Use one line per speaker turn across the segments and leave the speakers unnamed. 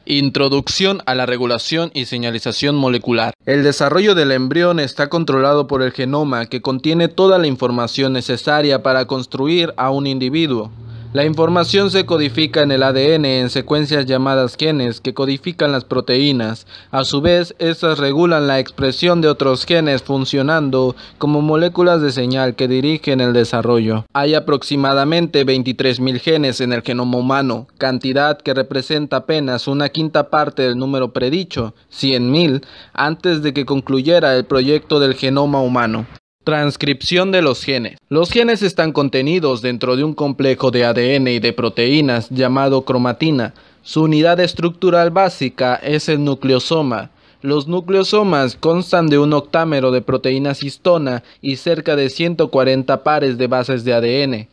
Introducción a la regulación y señalización molecular. El desarrollo del embrión está controlado por el genoma, que contiene toda la información necesaria para construir a un individuo. La información se codifica en el ADN en secuencias llamadas genes que codifican las proteínas. A su vez, estas regulan la expresión de otros genes funcionando como moléculas de señal que dirigen el desarrollo. Hay aproximadamente 23.000 genes en el genoma humano, cantidad que representa apenas una quinta parte del número predicho, 100.000, antes de que concluyera el proyecto del genoma humano. Transcripción de los genes. Los genes están contenidos dentro de un complejo de ADN y de proteínas llamado cromatina. Su unidad estructural básica es el nucleosoma. Los nucleosomas constan de un octámero de proteínas histona y cerca de 140 pares de bases de ADN.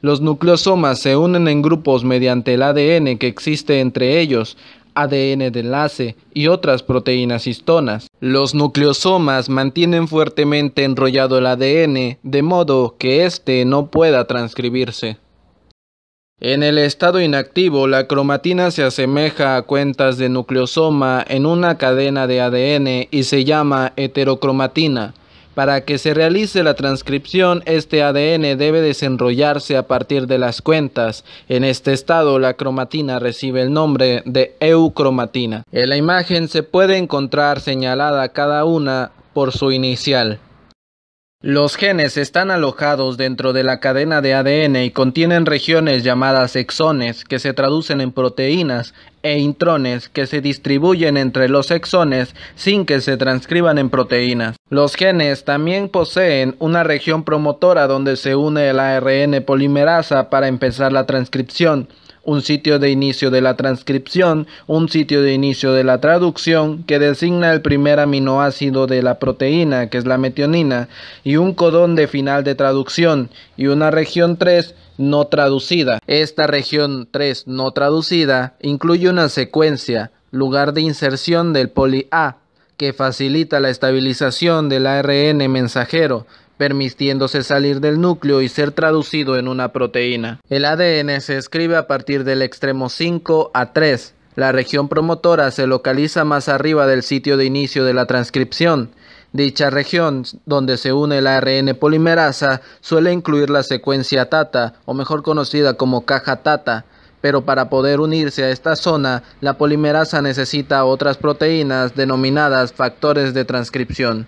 Los nucleosomas se unen en grupos mediante el ADN que existe entre ellos, ADN de enlace y otras proteínas histonas. Los nucleosomas mantienen fuertemente enrollado el ADN de modo que éste no pueda transcribirse. En el estado inactivo, la cromatina se asemeja a cuentas de nucleosoma en una cadena de ADN y se llama heterocromatina. Para que se realice la transcripción, este ADN debe desenrollarse a partir de las cuentas. En este estado, la cromatina recibe el nombre de eucromatina. En la imagen se puede encontrar señalada cada una por su inicial. Los genes están alojados dentro de la cadena de ADN y contienen regiones llamadas exones, que se traducen en proteínas, e intrones, que se distribuyen entre los exones sin que se transcriban en proteínas. Los genes también poseen una región promotora donde se une el ARN polimerasa para empezar la transcripción, un sitio de inicio de la transcripción, un sitio de inicio de la traducción que designa el primer aminoácido de la proteína, que es la metionina, y un codón de final de traducción, y una región 3 no traducida. Esta región 3 no traducida incluye una secuencia, lugar de inserción del poli A, que facilita la estabilización del ARN mensajero, permitiéndose salir del núcleo y ser traducido en una proteína. El ADN se escribe a partir del extremo 5 a 3. La región promotora se localiza más arriba del sitio de inicio de la transcripción. Dicha región, donde se une el ARN polimerasa, suele incluir la secuencia TATA, o mejor conocida como caja TATA. Pero para poder unirse a esta zona, la polimerasa necesita otras proteínas denominadas factores de transcripción.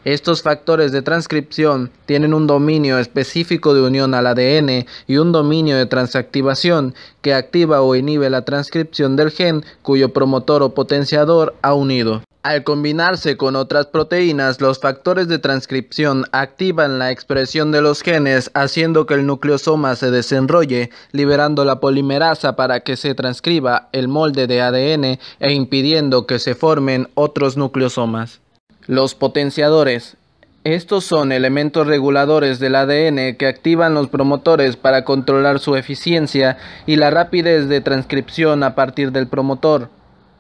Estos factores de transcripción tienen un dominio específico de unión al ADN y un dominio de transactivación que activa o inhibe la transcripción del gen cuyo promotor o potenciador ha unido. Al combinarse con otras proteínas, los factores de transcripción activan la expresión de los genes, haciendo que el nucleosoma se desenrolle, liberando la polimerasa para que se transcriba el molde de ADN e impidiendo que se formen otros nucleosomas. Los potenciadores. Estos son elementos reguladores del ADN que activan los promotores para controlar su eficiencia y la rapidez de transcripción a partir del promotor.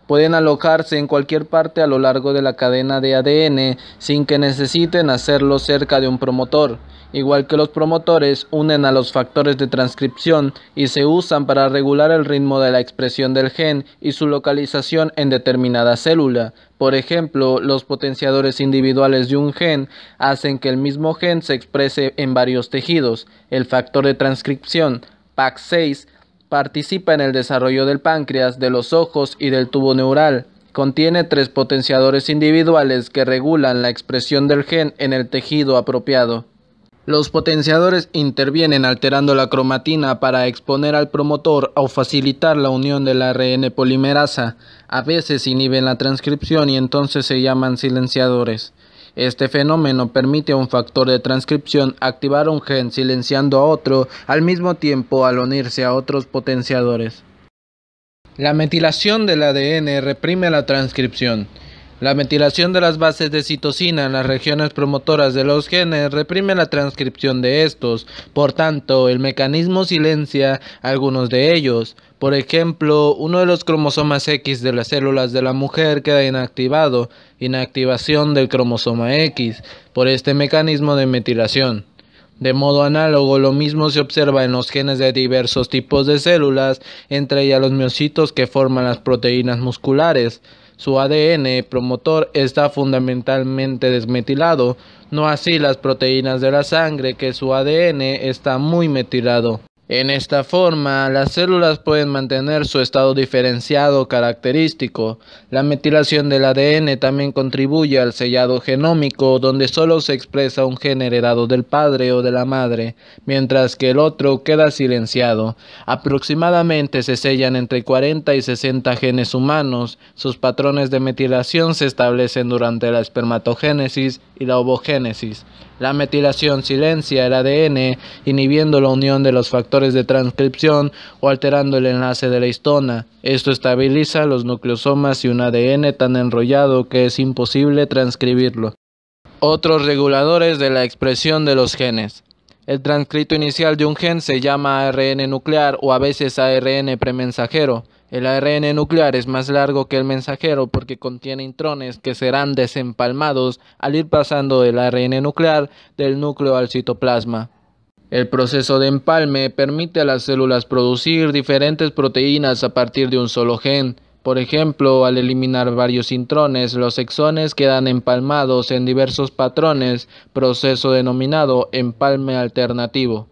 Pueden alojarse en cualquier parte a lo largo de la cadena de ADN sin que necesiten hacerlo cerca de un promotor. Igual que los promotores, unen a los factores de transcripción y se usan para regular el ritmo de la expresión del gen y su localización en determinada célula. Por ejemplo, los potenciadores individuales de un gen hacen que el mismo gen se exprese en varios tejidos. El factor de transcripción, PAX6, participa en el desarrollo del páncreas, de los ojos y del tubo neural. Contiene 3 potenciadores individuales que regulan la expresión del gen en el tejido apropiado. Los potenciadores intervienen alterando la cromatina para exponer al promotor o facilitar la unión del ARN polimerasa. A veces inhiben la transcripción y entonces se llaman silenciadores. Este fenómeno permite a un factor de transcripción activar un gen silenciando a otro al mismo tiempo al unirse a otros potenciadores. La metilación del ADN reprime la transcripción. La metilación de las bases de citosina en las regiones promotoras de los genes reprime la transcripción de estos, por tanto, el mecanismo silencia algunos de ellos. Por ejemplo, uno de los cromosomas X de las células de la mujer queda inactivado, inactivación del cromosoma X, por este mecanismo de metilación. De modo análogo, lo mismo se observa en los genes de diversos tipos de células, entre ellas los miocitos que forman las proteínas musculares. Su ADN promotor está fundamentalmente desmetilado, no así las proteínas de la sangre, que su ADN está muy metilado. En esta forma, las células pueden mantener su estado diferenciado característico. La metilación del ADN también contribuye al sellado genómico, donde solo se expresa un gen heredado del padre o de la madre, mientras que el otro queda silenciado. Aproximadamente se sellan entre 40 y 60 genes humanos. Sus patrones de metilación se establecen durante la espermatogénesis y la ovogénesis. La metilación silencia el ADN, inhibiendo la unión de los factores de transcripción o alterando el enlace de la histona. Esto estabiliza los nucleosomas y un ADN tan enrollado que es imposible transcribirlo. Otros reguladores de la expresión de los genes. El transcrito inicial de un gen se llama ARN nuclear o a veces ARN premensajero. El ARN nuclear es más largo que el mensajero porque contiene intrones que serán desempalmados al ir pasando el ARN nuclear del núcleo al citoplasma. El proceso de empalme permite a las células producir diferentes proteínas a partir de un solo gen. Por ejemplo, al eliminar varios intrones, los exones quedan empalmados en diversos patrones, proceso denominado empalme alternativo.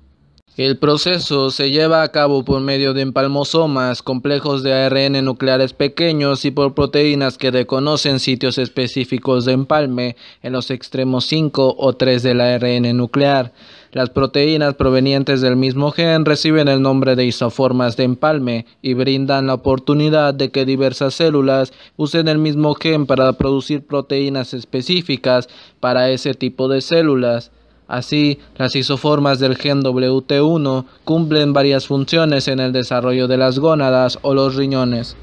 El proceso se lleva a cabo por medio de empalmosomas, complejos de ARN nucleares pequeños y por proteínas que reconocen sitios específicos de empalme en los extremos 5 o 3 del ARN nuclear. Las proteínas provenientes del mismo gen reciben el nombre de isoformas de empalme y brindan la oportunidad de que diversas células usen el mismo gen para producir proteínas específicas para ese tipo de células. Así, las isoformas del gen WT1 cumplen varias funciones en el desarrollo de las gónadas o los riñones.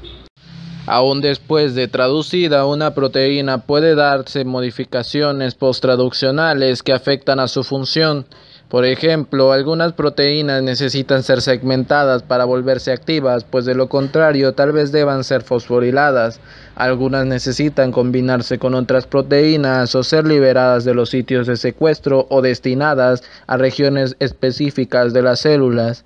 Aún después de traducida, una proteína puede darse modificaciones posttraduccionales que afectan a su función. Por ejemplo, algunas proteínas necesitan ser segmentadas para volverse activas, pues de lo contrario tal vez deban ser fosforiladas. Algunas necesitan combinarse con otras proteínas o ser liberadas de los sitios de secuestro o destinadas a regiones específicas de las células.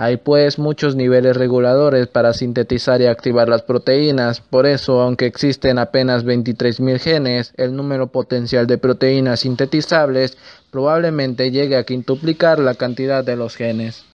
Hay pues muchos niveles reguladores para sintetizar y activar las proteínas. Por eso, aunque existen apenas 23.000 genes, el número potencial de proteínas sintetizables probablemente llegue a quintuplicar la cantidad de los genes.